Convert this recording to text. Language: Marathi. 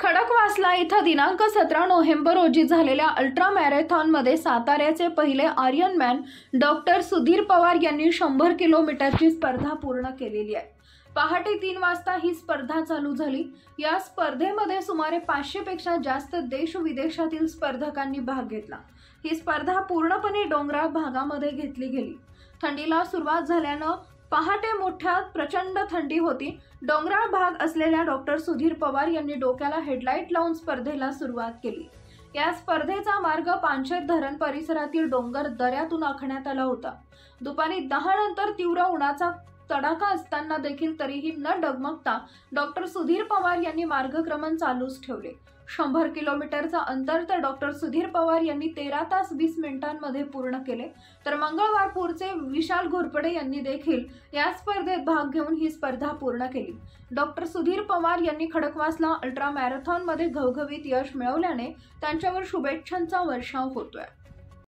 खडकवासला इथं दिनांक 17 नोव्हेंबर रोजी झालेल्या अल्ट्रा मॅरेथॉनमध्ये साताऱ्याचे पहिले आर्यनमॅन डॉक्टर सुधीर पवार यांनी 100 किलोमीटरची स्पर्धा पूर्ण केलेली आहे। पहाटे 3 वाजता ही स्पर्धा चालू झाली। या स्पर्धेमध्ये सुमारे 500 पेक्षा जास्त देश विदेशातील स्पर्धकांनी भाग घेतला। ही स्पर्धा पूर्णपणे डोंगराळ भागामध्ये घेतली गेली। थंडीला सुरुवात झाल्यानं पहाटे मोठ्या प्रचंड थंडी होती। डोंगराळ भाग असलेल्या डॉक्टर सुधीर पवार यांनी डोक्याला हेडलाईट लावून स्पर्धेला सुरुवात केली। या स्पर्धेचा मार्ग पानशेत धरण परिसरातील डोंगर दऱ्यातून आखण्यात आला होता। दुपारी 10 नंतर तीव्र उन्हाचा तडाखा असताना देखील तरीही न डगमगता डॉक्टर सुधीर पवार यांनी मार्गक्रमण चालूच ठेवले। 100 किलोमीटरचा अंतर तर डॉक्टर सुधीर पवार यांनी 13 तास 20 मिनिटांमध्ये पूर्ण केले। तर मंगळवारपूरचे विशाल घोरपडे यांनी देखील या स्पर्धेत भाग घेऊन ही स्पर्धा पूर्ण केली। डॉक्टर सुधीर पवार यांनी खडकवासला अल्ट्रा मॅरेथॉनमध्ये घवघवीत यश मिळवल्याने त्यांच्यावर शुभेच्छांचा वर्षाव होतोय।